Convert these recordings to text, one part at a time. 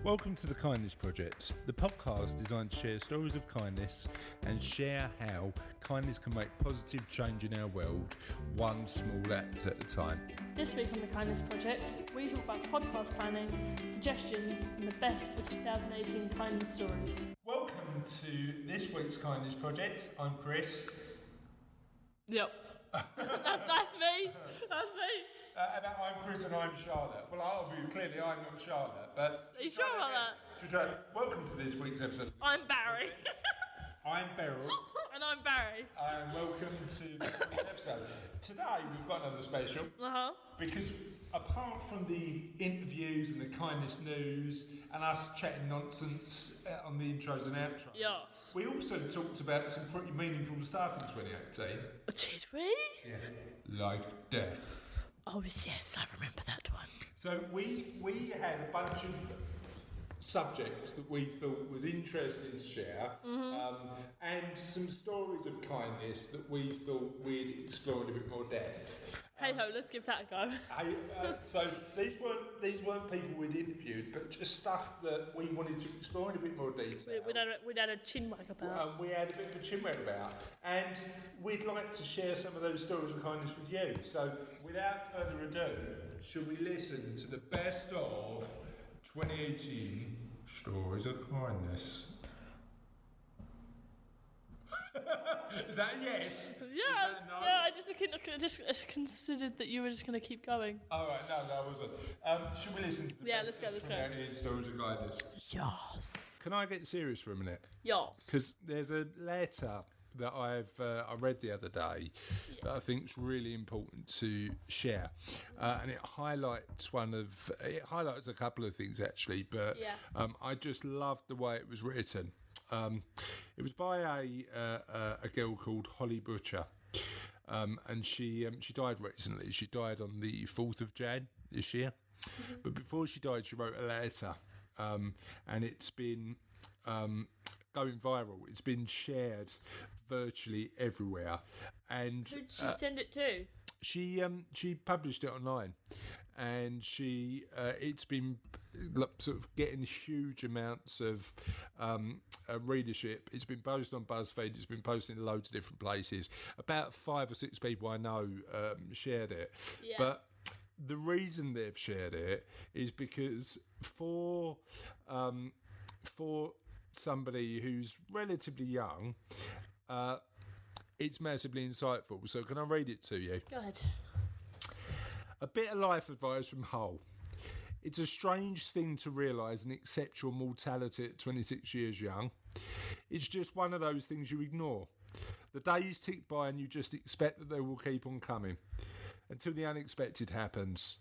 Welcome to the Kindness Project, the podcast designed to share stories of kindness and share how kindness can make positive change in our world, one small act at a time. This week on the Kindness Project, we talk about podcast planning, suggestions, and the best of 2018 kindness stories. Welcome to this week's Kindness Project. I'm Chris. Yep. that's me. That's me. I'm Chris and I'm Charlotte. Well, I'll be clearly I'm not Charlotte, but... Are you sure about that? Welcome to this week's episode. I'm Barry. I'm Beryl. And I'm Barry. And welcome to this week's episode. Today we've got another special. Because apart from the interviews and the kindness news and us chatting nonsense on the intros and outros, Yes. we also talked about some pretty meaningful stuff in 2018. Did we? Yeah. Like death. Oh, yes, I remember that one. So we had a bunch of subjects that we thought was interesting to share, and some stories of kindness that we thought we'd explore in a bit more depth. Hey ho, let's give that a go. So these weren't people we'd interviewed, but just stuff that we wanted to explore in a bit more detail. We'd had a chinwag about. We had a bit of a chinwag about, and we'd like to share some of those stories of kindness with you. So without further ado, should we listen to the best of 2018 stories of kindness? Is that a yes? Yeah, no? Yeah. I just considered that you were just going to keep going. All right, no, I wasn't. Should we listen to the let's go. 2018 stories of kindness? Yes. Can I get serious for a minute? Yes. Because there's a letter that I read the other day that I think is really important to share, and it highlights a couple of things actually, but I just loved the way it was written. It was by a girl called Holly Butcher, and she died recently. She died on the 4th of Jan this year, but before she died, she wrote a letter, and it's been going viral. It's been shared virtually everywhere. And who did she send it to? She published it online, and it's been sort of getting huge amounts of readership. It's been posted on BuzzFeed. It's been posted in loads of different places. About 5 or 6 people I know shared it. Yeah. But the reason they've shared it is because for somebody who's relatively young, it's massively insightful. So can I read it to you? Go ahead. A bit of life advice from Hull. It's a strange thing to realise and accept your mortality at 26 years young. It's just one of those things you ignore. The days tick by and you just expect that they will keep on coming until the unexpected happens.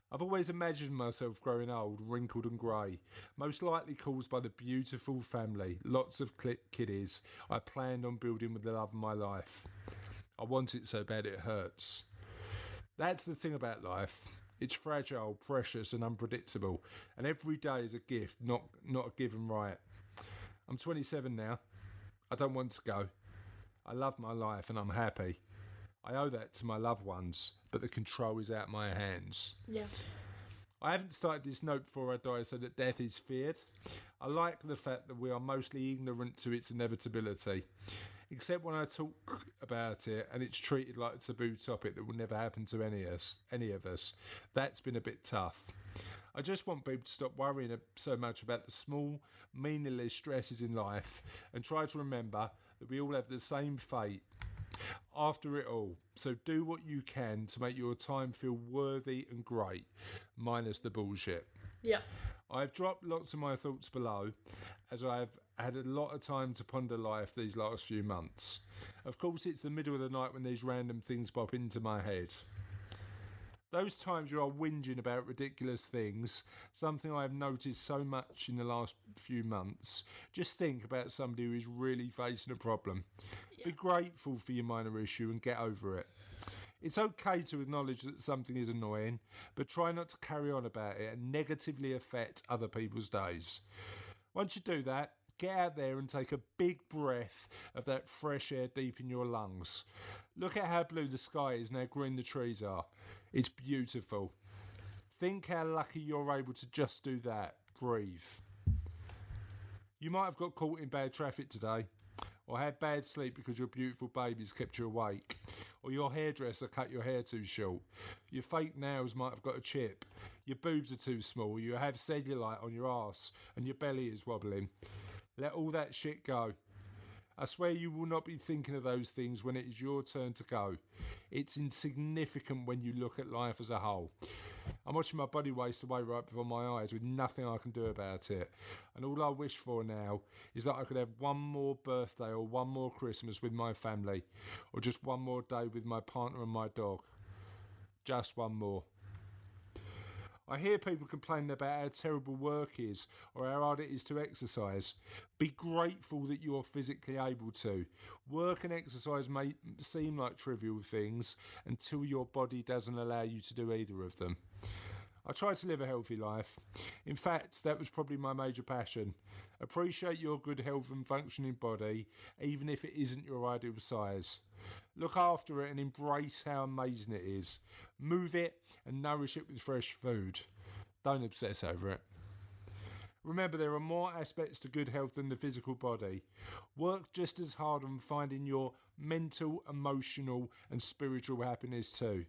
I've always imagined myself growing old, wrinkled and grey, most likely caused by the beautiful family, lots of kiddies I planned on building with the love of my life. I want it so bad it hurts. That's the thing about life. It's fragile, precious and unpredictable, and every day is a gift, not a given right. I'm 27 now. I don't want to go. I love my life and I'm happy. I owe that to my loved ones, but the control is out of my hands. Yeah. I haven't started this note before I die so that death is feared. I like the fact that we are mostly ignorant to its inevitability, except when I talk about it and it's treated like a taboo topic that will never happen to any of us. That's been a bit tough. I just want people to stop worrying so much about the small, meaningless stresses in life and try to remember that we all have the same fate after it all. So do what you can to make your time feel worthy and great, minus the bullshit. Yeah. I've dropped lots of my thoughts below, as I've had a lot of time to ponder life these last few months. Of course, it's the middle of the night when these random things pop into my head. Those times you are whinging about ridiculous things, something I have noticed so much in the last few months. Just think about somebody who is really facing a problem. Be grateful for your minor issue and get over it. It's okay to acknowledge that something is annoying, but try not to carry on about it and negatively affect other people's days. Once you do that, get out there and take a big breath of that fresh air deep in your lungs. Look at how blue the sky is and how green the trees are. It's beautiful. Think how lucky you're able to just do that. breathe. You might have got caught in bad traffic today, or had bad sleep because your beautiful babies kept you awake, or your hairdresser cut your hair too short, your fake nails might have got a chip, your boobs are too small, you have cellulite on your arse, and your belly is wobbling. Let all that shit go. I swear you will not be thinking of those things when it is your turn to go. It's insignificant when you look at life as a whole. I'm watching my body waste away right before my eyes with nothing I can do about it. And all I wish for now is that I could have one more birthday or one more Christmas with my family, or just one more day with my partner and my dog. Just one more. I hear people complaining about how terrible work is or how hard it is to exercise. Be grateful that you're physically able to. Work and exercise may seem like trivial things until your body doesn't allow you to do either of them. I try to live a healthy life. In fact, that was probably my major passion. Appreciate your good health and functioning body, even if it isn't your ideal size. Look after it and embrace how amazing it is. Move it and nourish it with fresh food. Don't obsess over it. Remember, there are more aspects to good health than the physical body. Work just as hard on finding your mental, emotional and spiritual happiness too.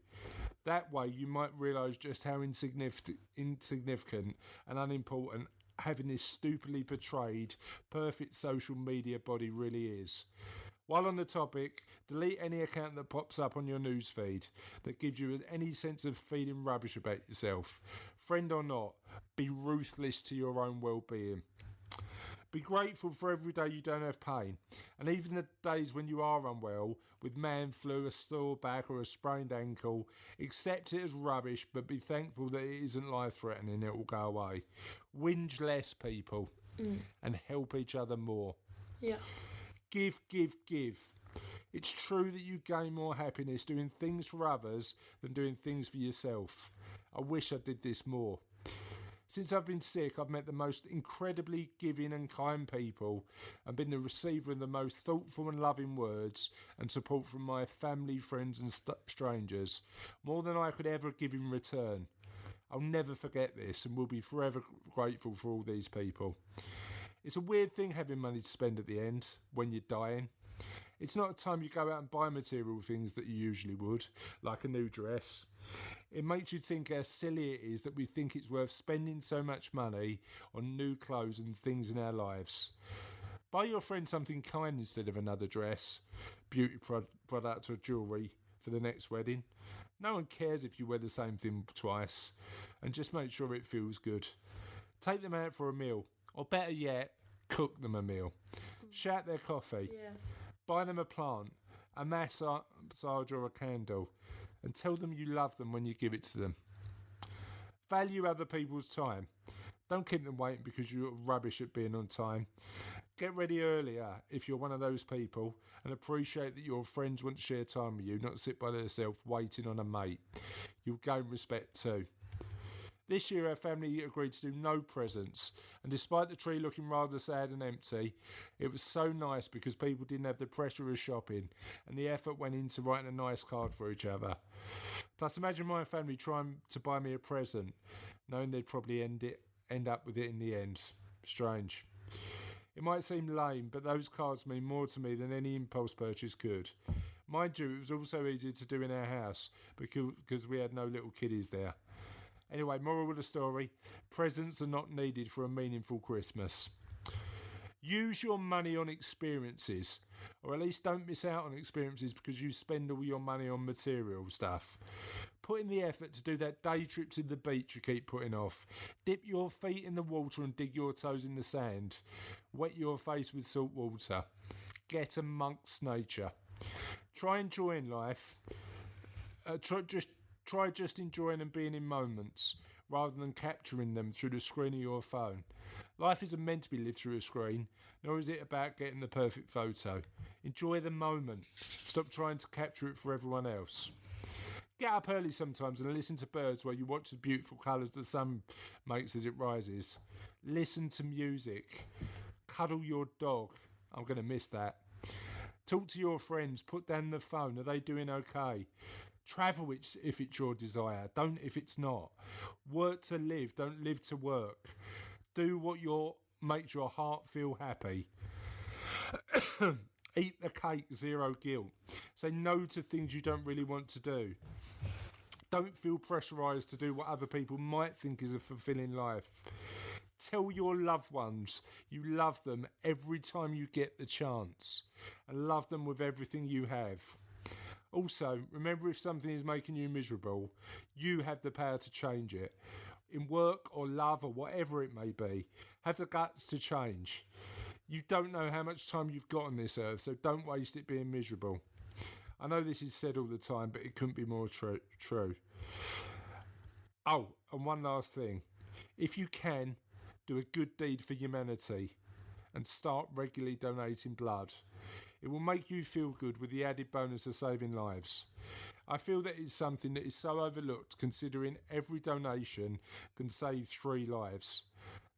That way you might realise just how insignificant and unimportant having this stupidly portrayed perfect social media body really is. While on the topic, delete any account that pops up on your newsfeed that gives you any sense of feeling rubbish about yourself. Friend or not, be ruthless to your own well-being. Be grateful for every day you don't have pain, and even the days when you are unwell, with man flu, a sore back or a sprained ankle. Accept it as rubbish, but be thankful that it isn't life-threatening. It will go away. Whinge less, people, and help each other more. Yeah. Give. It's true that you gain more happiness doing things for others than doing things for yourself. I wish I did this more. Since I've been sick, I've met the most incredibly giving and kind people and been the receiver of the most thoughtful and loving words and support from my family, friends and strangers, more than I could ever give in return. I'll never forget this and will be forever grateful for all these people. It's a weird thing having money to spend at the end, when you're dying. It's not a time you go out and buy material things that you usually would, like a new dress. It makes you think how silly it is that we think it's worth spending so much money on new clothes and things in our lives. Buy your friend something kind instead of another dress, beauty product or jewellery for the next wedding. No one cares if you wear the same thing twice, and just make sure it feels good. Take them out for a meal, or better yet, cook them a meal. Shout their coffee. Yeah. Buy them a plant, a massage or a candle, and tell them you love them when you give it to them. Value other people's time. Don't keep them waiting because you're rubbish at being on time. Get ready earlier if you're one of those people, and appreciate that your friends want to share time with you, not sit by themselves waiting on a mate. You'll gain respect too. This year our family agreed to do no presents, and despite the tree looking rather sad and empty, it was so nice because people didn't have the pressure of shopping and the effort went into writing a nice card for each other. Plus, imagine my family trying to buy me a present, knowing they'd probably end up with it in the end. Strange. It might seem lame, but those cards mean more to me than any impulse purchase could. Mind you, it was also easier to do in our house because we had no little kiddies there. Anyway, moral of the story, presents are not needed for a meaningful Christmas. Use your money on experiences, or at least don't miss out on experiences because you spend all your money on material stuff. Put in the effort to do that day trip to the beach you keep putting off. Dip your feet in the water and dig your toes in the sand. Wet your face with salt water. Get amongst nature. Try enjoying life. Try just enjoying and being in moments rather than capturing them through the screen of your phone. Life isn't meant to be lived through a screen, nor is it about getting the perfect photo. Enjoy the moment. Stop trying to capture it for everyone else. Get up early sometimes and listen to birds while you watch the beautiful colours the sun makes as it rises. Listen to music. Cuddle your dog. I'm going to miss that. Talk to your friends. Put down the phone. Are they doing okay? Travel if it's your desire, don't if it's not. Work to live, don't live to work. Do what makes your heart feel happy. Eat the cake, zero guilt. Say no to things you don't really want to do. Don't feel pressurised to do what other people might think is a fulfilling life. Tell your loved ones you love them every time you get the chance, and love them with everything you have. Also, remember, if something is making you miserable, you have the power to change it. In work or love or whatever it may be, have the guts to change. You don't know how much time you've got on this earth, so don't waste it being miserable. I know this is said all the time, but it couldn't be more true. Oh, and one last thing. If you can, do a good deed for humanity and start regularly donating blood. It will make you feel good with the added bonus of saving lives. I feel that it's something that is so overlooked, considering every donation can save 3 lives.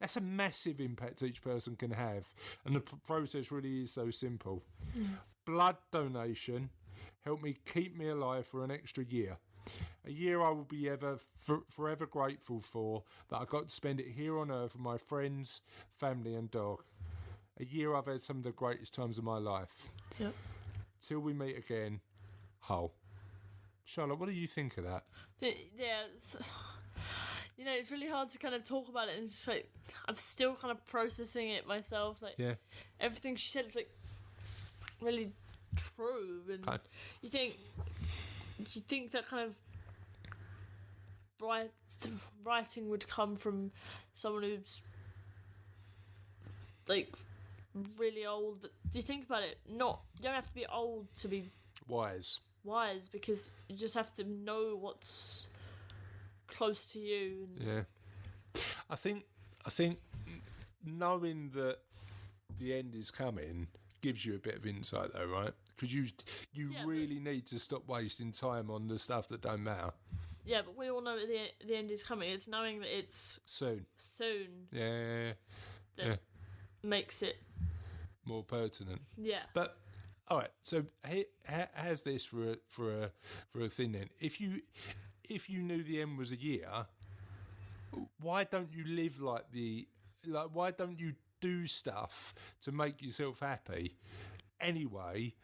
That's a massive impact each person can have, and the process really is so simple. Blood donation helped me keep me alive for an extra year. A year I will be forever grateful for, that I got to spend it here on earth with my friends, family and dog. A year I've had some of the greatest times of my life. Yep. Till we meet again, Hull. Charlotte, what do you think of that? Yeah, it's really hard to kind of talk about it, and it's like I'm still kind of processing it myself. Like, yeah, everything she said is like really true, and okay. you think that kind of writing would come from someone who's like really old, but do you think about it? You don't have to be old to be wise, because you just have to know what's close to you. Yeah, I think knowing that the end is coming gives you a bit of insight, though, right? Because you really need to stop wasting time on the stuff that don't matter. Yeah, but we all know that the end is coming. It's knowing that it's soon. Yeah. That makes it more pertinent. Yeah. But all right, so how's this for a thing then? If you knew the end was a year, why don't you live why don't you do stuff to make yourself happy anyway,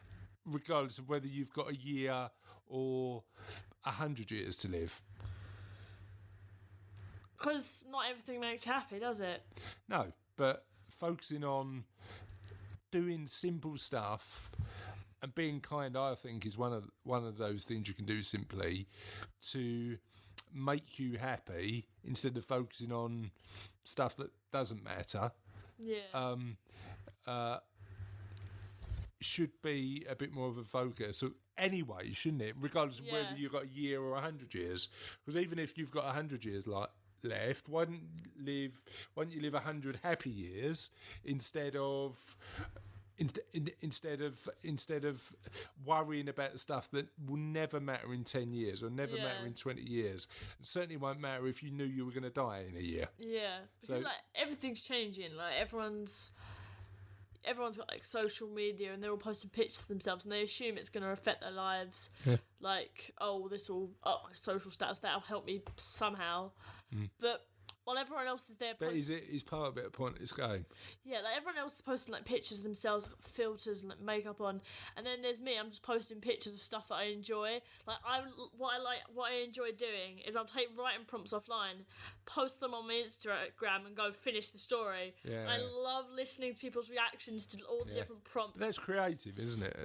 regardless of whether you've got a year or 100 years to live? Because not everything makes you happy, does it? No, but focusing on doing simple stuff and being kind, I think, is one of those things you can do simply to make you happy instead of focusing on stuff that doesn't matter. Yeah. Should be a bit more of a focus. So anyway, shouldn't it? Regardless of whether you've got a year or 100 years. Because even if you've got 100 years left, why don't you live 100 happy years instead of worrying about stuff that will never matter in 10 years or never matter in 20 years. It certainly won't matter if you knew you were going to die in a year. Yeah. So like everything's changing. Like everyone's got like social media and they're all posting pictures of themselves and they assume it's going to affect their lives. Yeah. Like, my social status, that'll help me somehow. But while everyone else is there, but is part of it a pointless game? Yeah, like everyone else is posting like pictures of themselves, filters and like makeup on, and then there's me. I'm just posting pictures of stuff that I enjoy. What I enjoy doing is I'll take writing prompts offline, post them on my Instagram, and go finish the story. Yeah. I love listening to people's reactions to all the different prompts. But that's creative, isn't it?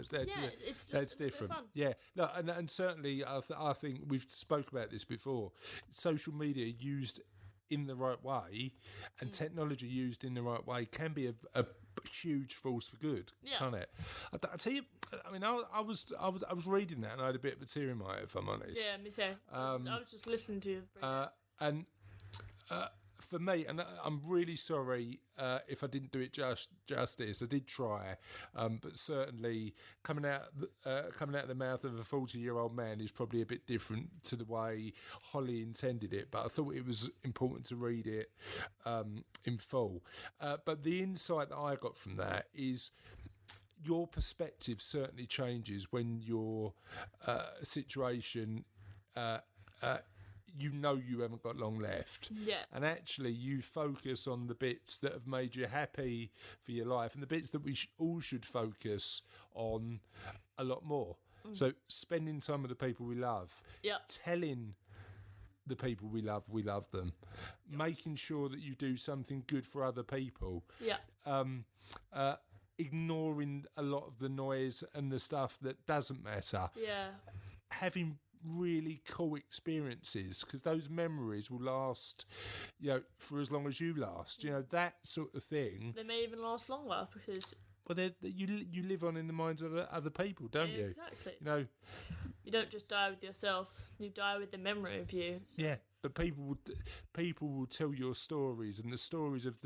That's different. Fun. Yeah, no, and certainly I think we've spoke about this before. Social media used in the right way and technology used in the right way can be a huge force for good, can't it? I tell you, I mean, I was reading that and I had a bit of a tear in my eye, if I'm honest. Yeah, me too. I was just listening to you. And for me, and I'm really sorry if I didn't do it justice. I did try, but certainly coming out of the mouth of a 40-year-old man is probably a bit different to the way Holly intended it. But I thought it was important to read it in full. But the insight that I got from that is your perspective certainly changes when your situation you know you haven't got long left. Yeah. And actually you focus on the bits that have made you happy for your life, and the bits that we all should focus on a lot more. So spending time with the people we love, Yeah. telling the people we love them, making sure that you do something good for other people, Yeah. ignoring a lot of the noise and the stuff that doesn't matter, Yeah. having really cool experiences, because those memories will last, for as long as you last, that sort of thing. They may even last longer because Well, you live on in the minds of other people, don't you? exactly. You You don't just die with yourself; you die with the memory of you. yeah. But people will tell your stories, and the stories of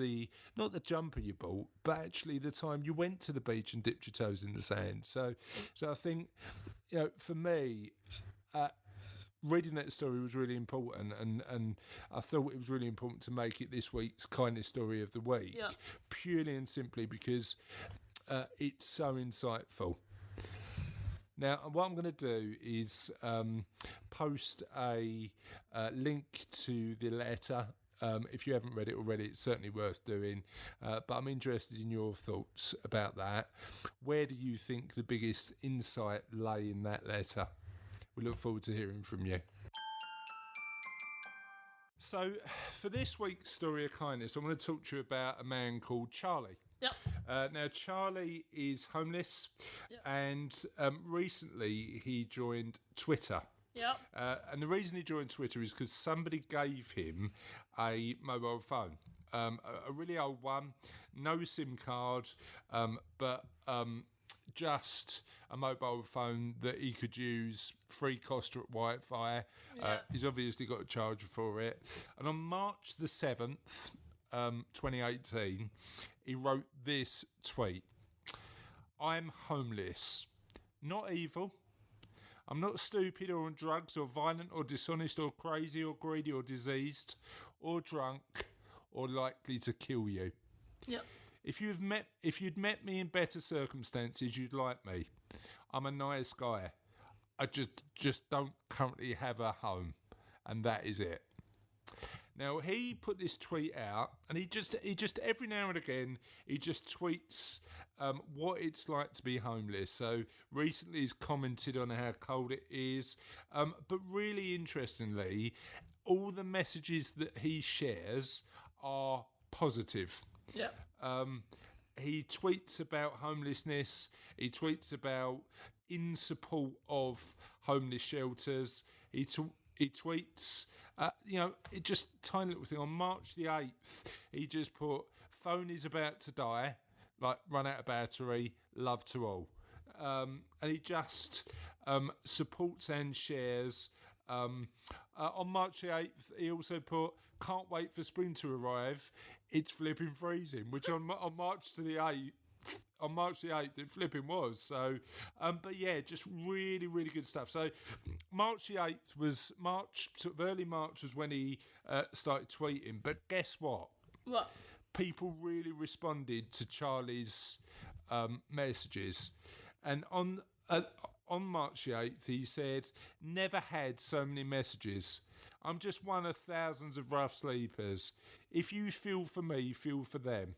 not the jumper you bought, but actually the time you went to the beach and dipped your toes in the sand. So I think, for me, reading that story was really important, and I thought it was really important to make it this week's kindness story of the week, Yeah. purely and simply because it's so insightful. Now, what I'm going to do is post a link to the letter. If you haven't read it already, it's certainly worth doing. But I'm interested in your thoughts about that. Where do you think the biggest insight lay in that letter? We look forward to hearing from you. So, for this week's story of kindness, I want to talk to you about a man called Charlie. Yep. Now, Charlie is homeless, Yep. and recently he joined Twitter. Yep. And the reason he joined Twitter is because somebody gave him a mobile phone, a really old one, no SIM card, but just a mobile phone that he could use free Costa Wi-Fi. Yeah. He's obviously got a charger for it. And on March the 7th, 2018, he wrote this tweet: "I'm homeless, not evil. I'm not stupid or on drugs or violent or dishonest or crazy or greedy or diseased or drunk or likely to kill you. Yep. If you'd met me in better circumstances, you'd like me. I'm a nice guy. I just don't currently have a home, and that is it." Now, he put this tweet out, and he just every now and again he just tweets what it's like to be homeless. So recently he's commented on how cold it is, but really interestingly, all the messages that he shares are positive. Yep. He tweets about homelessness. He tweets about in support of homeless shelters. He tweets, it just tiny little thing. On March the 8th, he just put, "Phone is about to die, like run out of battery, love to all." And he just supports and shares. On March the 8th, he also put, "Can't wait for spring to arrive. It's flipping freezing," which on March the 8th, it flipping was. So, but yeah, just really, really good stuff. So, March the 8th was sort of early March was when he started tweeting. But guess what? What? People really responded to Charlie's messages, and on March the 8th, he said, "Never had so many messages. I'm just one of thousands of rough sleepers. If you feel for me, feel for them.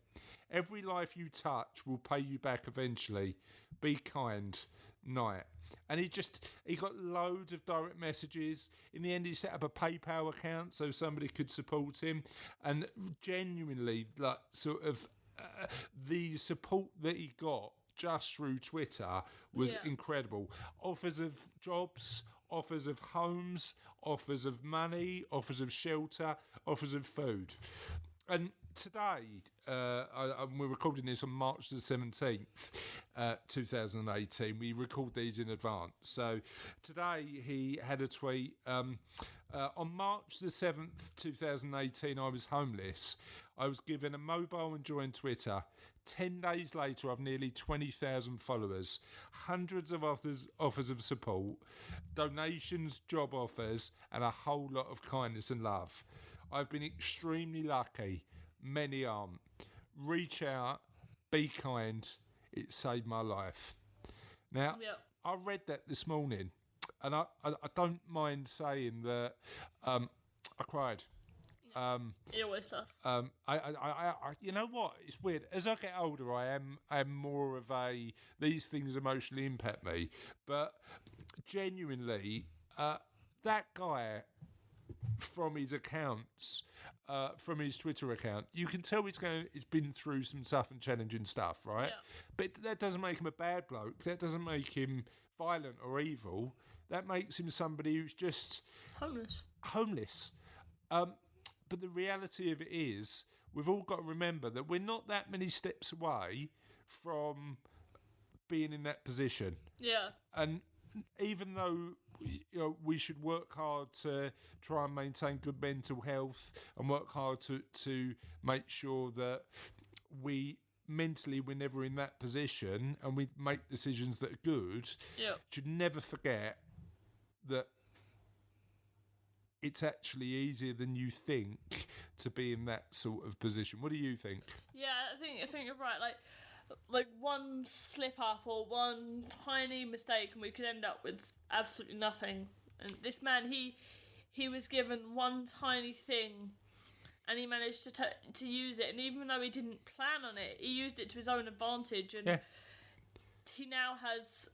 Every life you touch will pay you back eventually. Be kind. Night." And he got loads of direct messages. In the end, he set up a PayPal account so somebody could support him. And genuinely, like, sort of the support that he got just through Twitter was incredible. Offers of jobs, offers of homes, offers of money, offers of shelter, offers of food. And today, we're recording this on March the 17th, 2018. We record these in advance. So today he had a tweet. On March the 7th, 2018, I was homeless. I was given a mobile and joined Twitter. 10 days later, I've nearly 20,000 followers, hundreds of offers of support, donations, job offers, and a whole lot of kindness and love. I've been extremely lucky. Many aren't. Reach out, be kind. It saved my life. Now, I read that this morning, and I don't mind saying that I cried. He always does. You know what? It's weird. As I get older, I am more of a these things emotionally impact me. But genuinely, that guy from his accounts, from his Twitter account, you can tell he's been through some tough and challenging stuff, right? Yeah. But that doesn't make him a bad bloke. That doesn't make him violent or evil. That makes him somebody who's just homeless. But the reality of it is, we've all got to remember that we're not that many steps away from being in that position. Yeah. And even though we should work hard to try and maintain good mental health and work hard to make sure that we're never in that position and we make decisions that are good, should never forget that it's actually easier than you think to be in that sort of position. What do you think? Yeah, I think you're right. Like one slip up or one tiny mistake, and we could end up with absolutely nothing. And this man, he was given one tiny thing, and he managed to use it. And even though he didn't plan on it, he used it to his own advantage. And he now has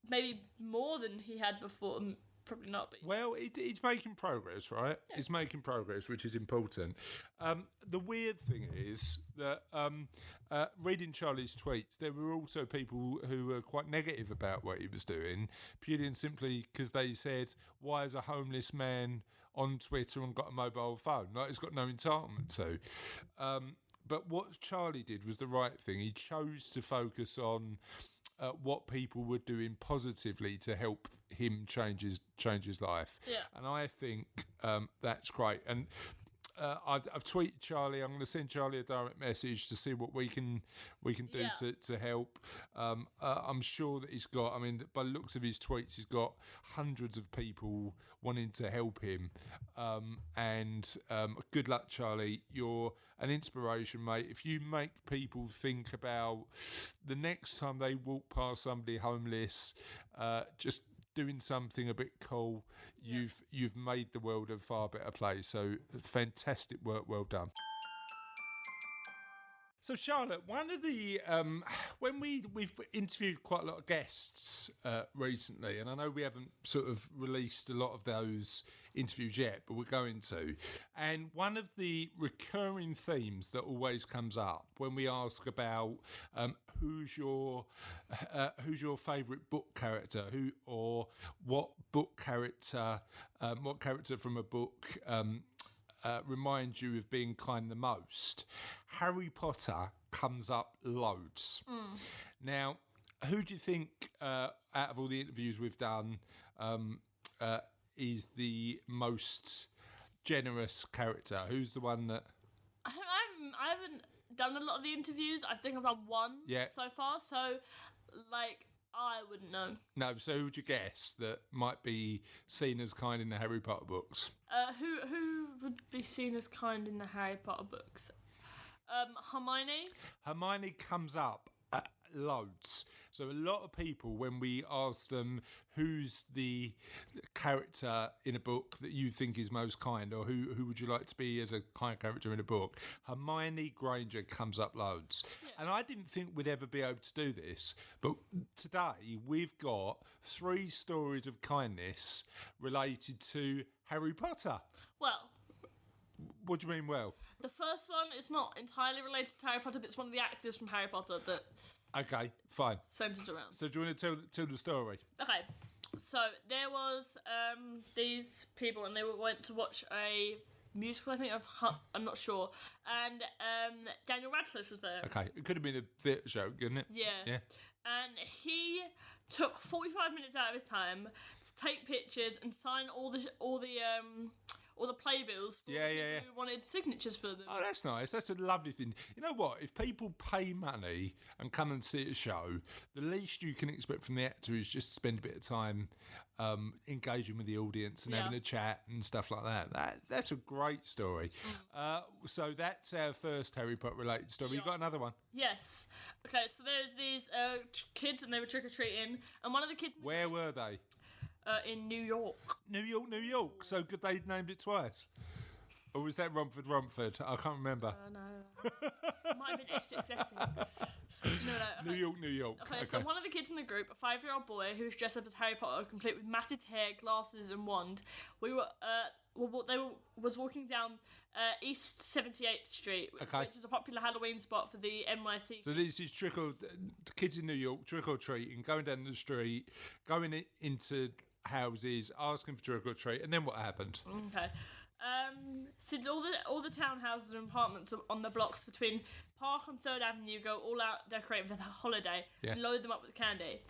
maybe more than he had before. Probably not. But well, it's making progress, right? Yeah. It's making progress, which is important. The weird thing is that reading Charlie's tweets, there were also people who were quite negative about what he was doing, purely and simply because they said, why is a homeless man on Twitter and got a mobile phone? Like, he's got no entitlement to. But what Charlie did was the right thing. He chose to focus on what people were doing positively to help him change his life. Yeah. And I think that's great. And I've tweeted Charlie. I'm going to send Charlie a direct message to see what we can do to help. I'm sure that he's got, I mean, by the looks of his tweets, he's got hundreds of people wanting to help him. And good luck, Charlie. You're an inspiration, mate. If you make people think about the next time they walk past somebody homeless, just doing something a bit cool, you've made the world a far better place. So fantastic work, well done. So Charlotte, one of the when we've interviewed quite a lot of guests recently, and I know we haven't sort of released a lot of those interviews yet, but we're going to. And one of the recurring themes that always comes up when we ask about who's your favourite book character, what character from a book reminds you of being kind the most, Harry Potter comes up loads. Now, who do you think, out of all the interviews we've done, is the most generous character? Who's the one that... I haven't done a lot of the interviews. I think I've done one so far, so, I wouldn't know. No, so who would you guess that might be seen as kind in the Harry Potter books? Who would be seen as kind in the Harry Potter books? Hermione? Hermione comes up loads. So a lot of people, when we ask them who's the character in a book that you think is most kind, or who would you like to be as a kind character in a book, Hermione Granger comes up loads. Yeah. And I didn't think we'd ever be able to do this, but today we've got 3 stories of kindness related to Harry Potter. Well... What do you mean, well? The first one is not entirely related to Harry Potter, but it's one of the actors from Harry Potter that... Okay, fine. Centred around. So do you want to tell the story? Okay. So there was these people, and they went to watch a musical, I think, I'm not sure. And Daniel Radcliffe was there. Okay, it could have been a theatre show, couldn't it? Yeah. And he took 45 minutes out of his time to take pictures and sign all the playbills for people who wanted signatures for them. Oh, that's nice. That's a lovely thing. You know what? If people pay money and come and see a show, the least you can expect from the actor is just spend a bit of time engaging with the audience and having a chat and stuff like that. That's a great story. So that's our first Harry Potter related story. You got another one? Yes. Okay, so there's these kids, and they were trick-or-treating, and one of the kids... Where were they? In New York. New York, New York. So good they named it twice. Or was that Romford? I can't remember. No. It might have been Essex. No. New York, New York. Okay, so one of the kids in the group, a 5-year-old boy who was dressed up as Harry Potter, complete with matted hair, glasses, and wand, was walking down East 78th Street, which is a popular Halloween spot for the NYC. So this is kids in New York trick or treating, going down the street, going into houses, asking for trick or treat, and then what happened? Okay. Since all the townhouses and apartments on the blocks between Park and 3rd Avenue go all out decorated for the holiday and load them up with candy.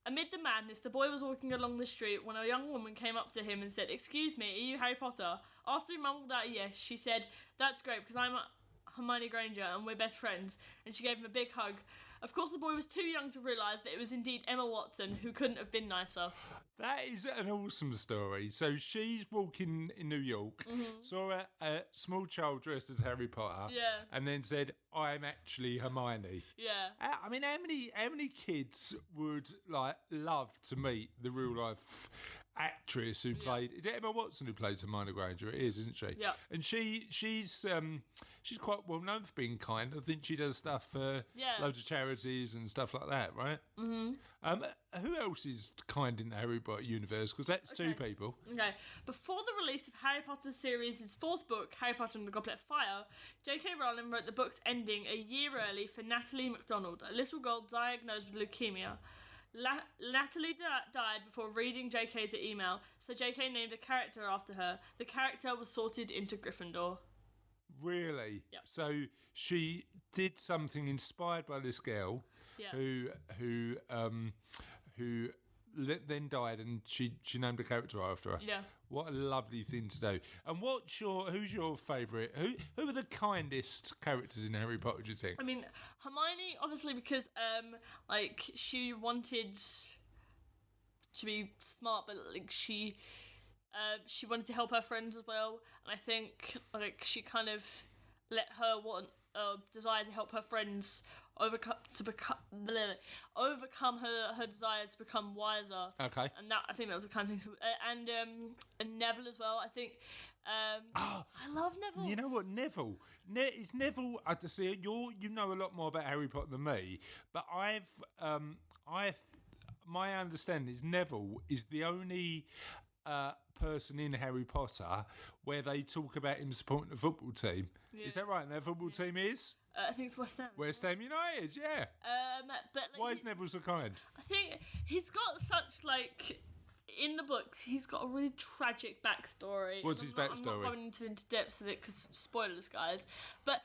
Amid the madness, the boy was walking along the street when a young woman came up to him and said, "Excuse me, are you Harry Potter?" After he mumbled out yes, she said, "That's great, because I'm Hermione Granger and we're best friends," and she gave him a big hug. Of course, the boy was too young to realise that it was indeed Emma Watson, who couldn't have been nicer. That is an awesome story. So she's walking in New York, saw a small child dressed as Harry Potter, and then said, "I'm actually Hermione." Yeah. I mean, how many kids would love to meet the real life actress who played? Is it Emma Watson who plays Hermione Granger? It is, isn't she? Yeah. And she's quite well known for being kind. I think she does stuff for loads of charities and stuff like that, right? Mm-hmm. Who else is kind in the Harry Potter universe? Because that's two people. Okay. Before the release of Harry Potter series' 4th book, Harry Potter and the Goblet of Fire, J.K. Rowling wrote the book's ending a year early for Natalie MacDonald, a little girl diagnosed with leukemia. Natalie died before reading J.K.'s email, so J.K. named a character after her. The character was sorted into Gryffindor. Really? Yep. So she did something inspired by this girl, who then died, and she named a character after her. Yeah. What a lovely thing to do. And who's your favourite? Who are the kindest characters in Harry Potter, do you think? I mean, Hermione, obviously, because she wanted to be smart, but she wanted to help her friends as well, and I think she kind of let her desire to help her friends overcome her desire to become wiser. Okay. And I think that was the kind of thing. And Neville as well. I think. I love Neville. You know what, Neville? Is Neville? I see. You know a lot more about Harry Potter than me, but my understanding is Neville is the only person in Harry Potter where they talk about him supporting the football team. Yeah. Is that right? And their football team is? I think it's West Ham. West Ham United, yeah. But why is Neville so kind? I think he's got such in the books, he's got a really tragic backstory. What's his backstory? I'm not going into depths of it because spoilers, guys. But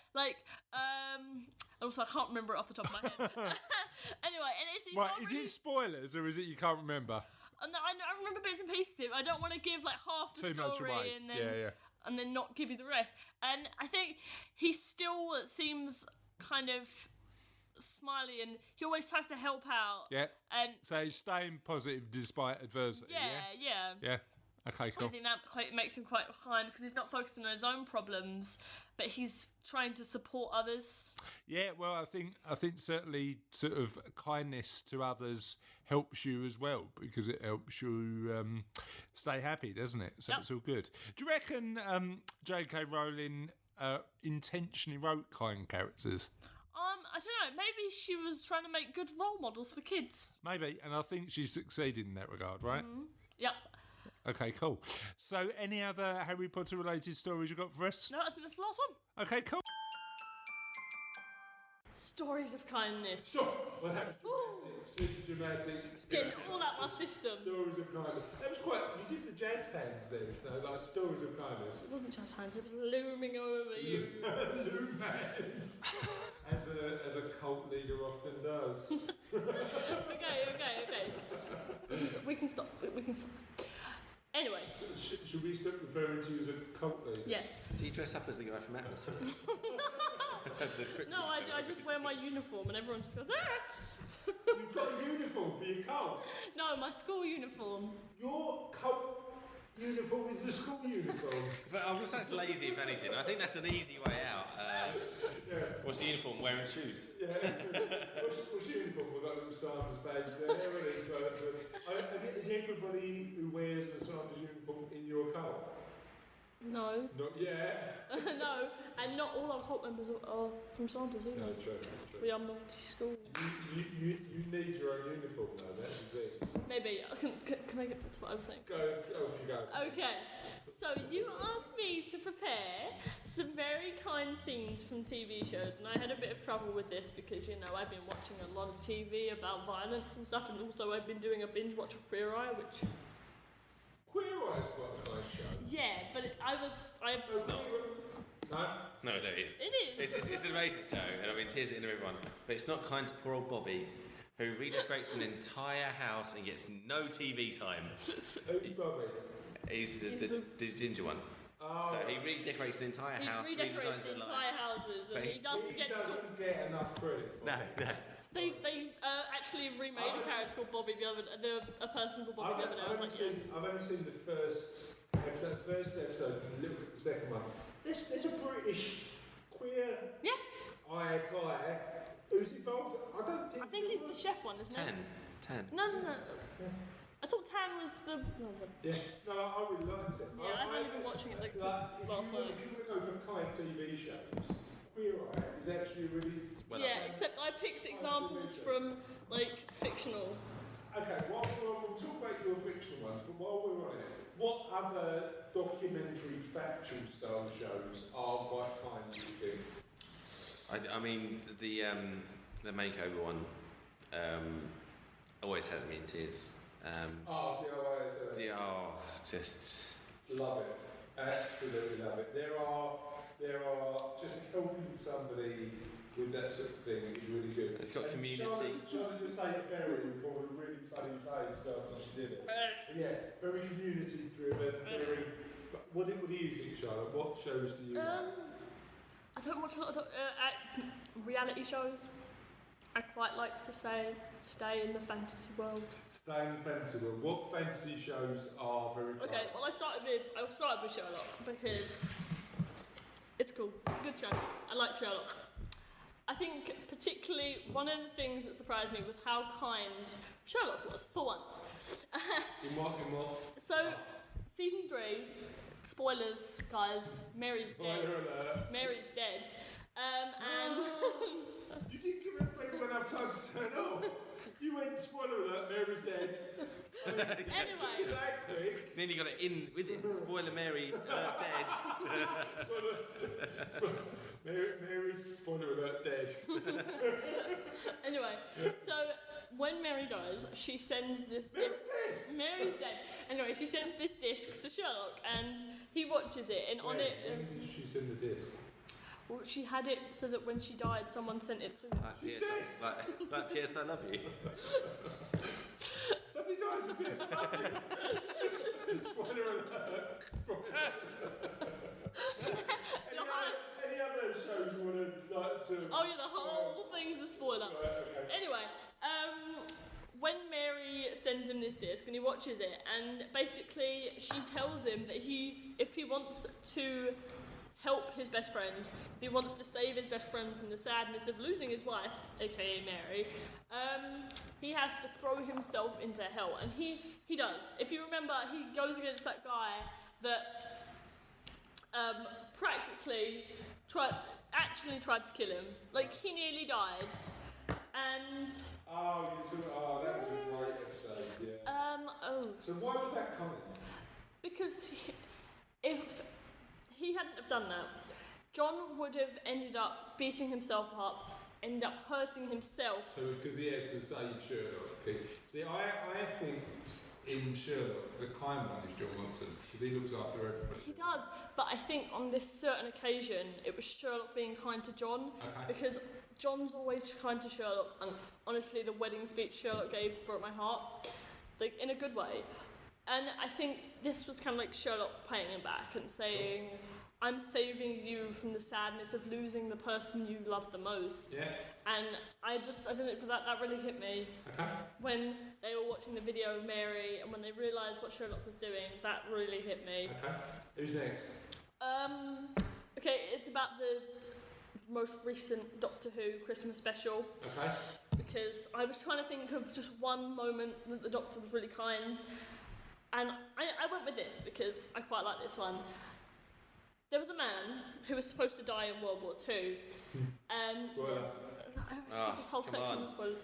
also I can't remember it off the top of my head. Anyway, and it's right. Is it spoilers or is it you can't remember? I remember bits and pieces of it. I don't want to give half the story and then not give you the rest. And I think he still seems kind of smiley, and he always tries to help out. Yeah. And so he's staying positive despite adversity. Yeah. Okay, cool. I think that makes him quite kind because he's not focusing on his own problems, but he's trying to support others. Yeah, well, I think certainly sort of kindness to others helps you as well because it helps you stay happy, doesn't it? So it's all good. Do you reckon J.K. Rowling intentionally wrote kind characters? I don't know. Maybe she was trying to make good role models for kids. Maybe, and I think she succeeded in that regard, right? Mm-hmm. Yep. Okay, cool. So, any other Harry Potter related stories you got for us? No, I think that's the last one. Okay, cool. Stories of kindness. Stop! Well, that was super dramatic. It's getting all out my system. Stories of kindness. That was quite. You did the jazz hands then, stories of kindness. It wasn't jazz hands. It was looming over you. Loom hands. As a cult leader often does. Okay. We can stop. Anyway. Should we stop referring to you as a cult leader? Yes. Do you dress up as the guy from Atmosphere? No, I just wear my uniform and everyone just goes, ah! You've got a uniform for your cult? No, my school uniform. Your cult Uniform is the school uniform. But I'm just that's lazy, if anything. I think that's an easy way out. What's the uniform? Wearing shoes. Yeah. What's your uniform? We've got a little Sanders badge there. Is everybody who wears the Sanders uniform in your cult? No. Not yet. No, and not all our cult members are from Sanders either. No, true. We are multi-school. You need your own uniform though, that's the thing. Maybe. Can I get back to what I was saying? Go, off you go. Okay, so you asked me to prepare some very kind scenes from TV shows, and I had a bit of trouble with this because, you know, I've been watching a lot of TV about violence and stuff, and also I've been doing a binge watch of Queer Eye, which... Queer Eye's quite a kind show. Yeah, but It's not. No, it is. It is. It's an amazing show, and I mean, tears at the end of everyone. But it's not kind to poor old Bobby, who redecorates an entire house and gets no TV time. Who's Bobby? He's the ginger one. Oh. So he redecorates the entire house, He redecorates the entire houses, and he doesn't get to talk. Get enough credit. No. They actually remade a character called Bobby a person called Bobby the other day. I was like, yes. I've only seen the first episode and a little bit the second one. There's a British queer eye guy who's involved. I think he's the chef one, isn't it? Ten. No. I thought Tan was the... Yeah, no, I really liked it. Yeah, I've only been watching it since last night. If you want to go for kind TV shows, Queer Eye is actually really... Except I picked examples from, fictional... Okay, we'll talk about your fictional ones, but while we're on it, what other documentary factual style shows are quite kind, do you think? I mean, the makeover one always had me in tears. Just love it. Absolutely love it. There are just helping somebody with that sort of thing is really good. It's got community. Charlotte just ate a berry and pulled a really funny face after she did it. Yeah, very community driven. Very. What do you think, Charlotte? What shows do you like? I don't watch a lot of reality shows. I quite like to stay in the fantasy world. Stay in the fantasy world. What fantasy shows are very cool? Okay, well I started with Sherlock because it's cool. It's a good show. I like Sherlock. I think particularly one of the things that surprised me was how kind Sherlock was, for once. In what? So, season 3, spoilers, guys, Mary's dead. Alert. Mary's dead. And... You didn't give everyone enough time to turn off. You went, spoiler alert, Mary's dead. Anyway. That quick. Then you got it in with it. Spoiler Mary dead. Mary's, spoiler alert, dead. Anyway, so when Mary dies, she sends this disc. Mary's dead. Anyway, she sends this disc to Sherlock, and he watches it, and on it. When did she send the disc? Well, she had it so that when she died, someone sent it to her. Like P.S. I love you. Somebody dies with P.S. I love you. Spoiler alert. Any other shows you want to like to? Oh yeah, the whole thing's a spoiler. Right, okay. Anyway, when Mary sends him this disc and he watches it, and basically she tells him that if he wants to help his best friend, if he wants to save his best friend from the sadness of losing his wife, aka Mary, he has to throw himself into hell, and he does. If you remember, he goes against that guy that practically tried to kill him. Like, he nearly died, and... that was a great episode, yeah. So why was that coming? Because if he hadn't have done that, John would have ended up beating himself up, ended up hurting himself. So because he had to save Sherlock. Okay. See, I think in Sherlock, the kind one is John Watson, because he looks after everybody. He does, but I think on this certain occasion, it was Sherlock being kind to John, because John's always kind to Sherlock, and honestly, the wedding speech Sherlock gave broke my heart, like, in a good way. And I think this was kind of like Sherlock paying him back and saying, I'm saving you from the sadness of losing the person you love the most. Yeah. And I don't know, that really hit me. Okay. When they were watching the video of Mary and when they realised what Sherlock was doing, that really hit me. Okay. Who's next? Okay, it's about the most recent Doctor Who Christmas special. Okay. Because I was trying to think of just one moment that the Doctor was really kind. And I went with this because I quite like this one. There was a man who was supposed to die in World War II. Spoiler. This whole come section on. was spoiled.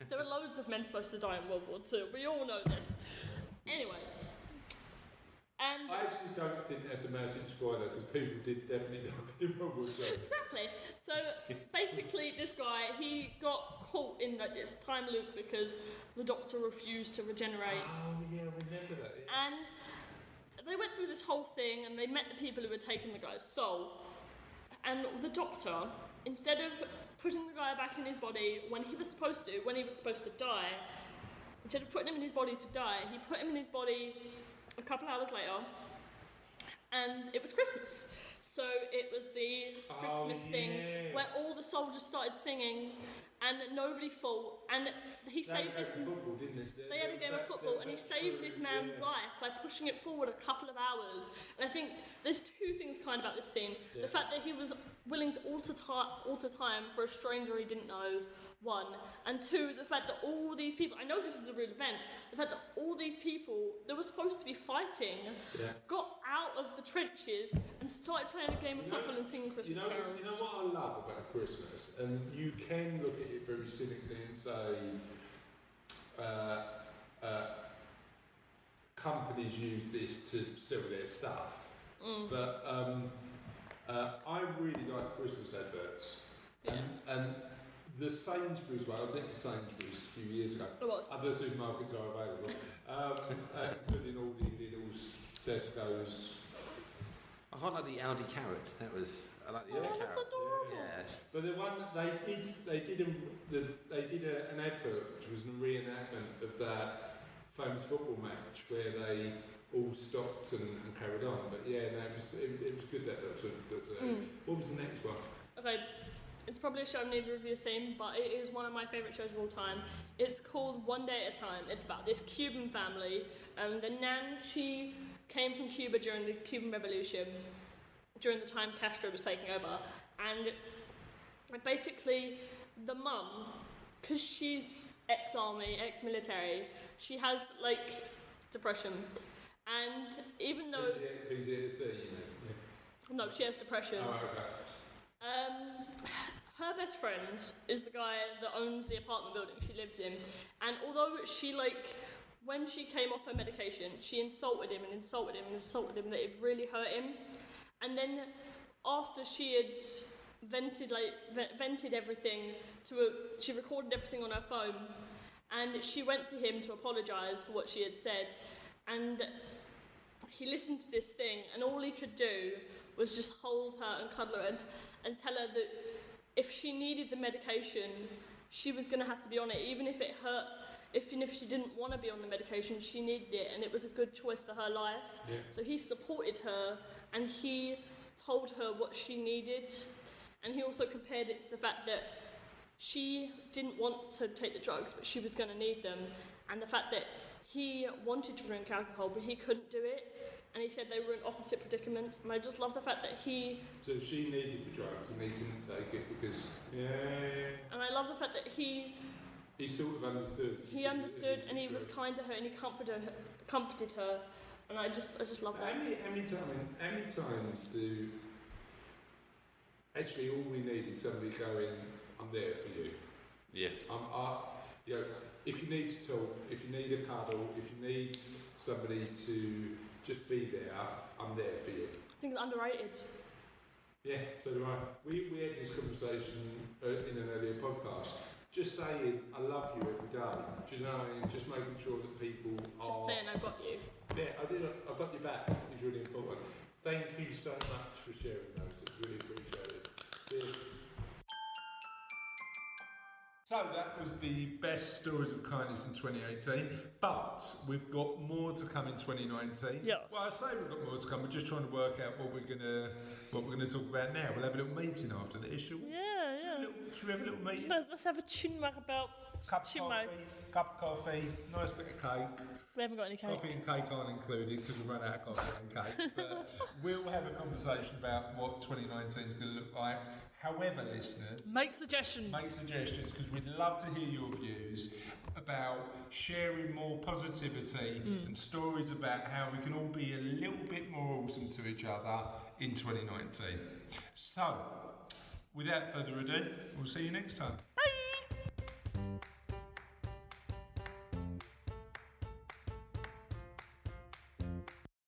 There are loads of men supposed to die in World War II. We all know this. Anyway. And I actually don't think that's a massive spoiler because people did definitely die in World War II. exactly. So basically, this guy, he got caught in this time loop because the Doctor refused to regenerate. Oh yeah, I remember that. Yeah. And they went through this whole thing and they met the people who had taken the guy's soul. And the Doctor, instead of putting the guy back in his body when he was supposed to die, instead of putting him in his body to die, he put him in his body a couple hours later, and it was Christmas. So it was the Christmas thing where all the soldiers started singing and nobody fought, and he saved this. Football, didn't it? They had a game of football, and he saved this man's life by pushing it forward a couple of hours. And I think there's two things kind about this scene: the fact that he was willing to alter time for a stranger he didn't know. One, and two, the fact that all these people, I know this is a real event, the fact that all these people that were supposed to be fighting got out of the trenches and started playing a game of football and singing Christmas carols. You know what I love about Christmas, and you can look at it very cynically and say companies use this to sell their stuff, but I really like Christmas adverts, and the Sainsbury's one, I think the Sainsbury's a few years ago. Other supermarkets are available, including all the Lidl's, Tesco's. I quite like the Aldi carrot. I like the Aldi carrot. That's adorable. Yeah. But the one they did an advert which was a reenactment of that famous football match where they all stopped and carried on. But yeah, no, it was good that. What was the next one? Okay, it's probably a show neither of you have seen, but it is one of my favourite shows of all time. It's called One Day at a Time. It's about this Cuban family. The nan, she came from Cuba during the Cuban Revolution, during the time Castro was taking over. And basically, the mum, because she's ex-army, ex-military, she has, like, depression. And even though... PTSD, you mean? No, she has depression. Oh, okay. Her best friend is the guy that owns the apartment building she lives in, and although she, like, when she came off her medication, she insulted him that it really hurt him, and then after she had vented everything she recorded everything on her phone, and she went to him to apologise for what she had said, and he listened to this thing, and all he could do was just hold her and cuddle her and tell her that if she needed the medication, she was going to have to be on it, even if it hurt. If she didn't want to be on the medication, she needed it, and it was a good choice for her life. Yeah. So he supported her, and he told her what she needed, and he also compared it to the fact that she didn't want to take the drugs, but she was going to need them, and the fact that he wanted to drink alcohol, but he couldn't do it. And he said they were in opposite predicaments, and I just love the fact that he... So she needed the drugs and he couldn't take it because... Yeah. And I love the fact that he... He sort of understood. He understood, and he was kind to her, and he comforted her, and I just love that. How many times do... Actually, all we need is somebody going, I'm there for you. Yeah. You know, if you need to talk, if you need a cuddle, if you need somebody to just be there, I'm there for you. I think it's underrated. Yeah, so do I. We had this conversation in an earlier podcast. Just saying, I love you every day. Do you know what I mean? Just making sure that people are... Just saying, I got you. Yeah, I got your back is really important. Thank you so much for sharing those. It's really appreciated. Cheers. So that was the best stories of kindness in 2018, but we've got more to come in 2019. Yeah. Well, I say we've got more to come. We're just trying to work out what we're gonna talk about now. We'll have a little meeting after this, shall we? Yeah. Should we have a little meeting? Let's have a chinwag about Cup of chinwags. cup of coffee, nice bit of cake. We haven't got any cake. Coffee and cake aren't included because we've run out of coffee and cake. But we'll have a conversation about what 2019 is going to look like. However, listeners, Make suggestions. because we'd love to hear your views about sharing more positivity and stories about how we can all be a little bit more awesome to each other in 2019. So, without further ado, we'll see you next time.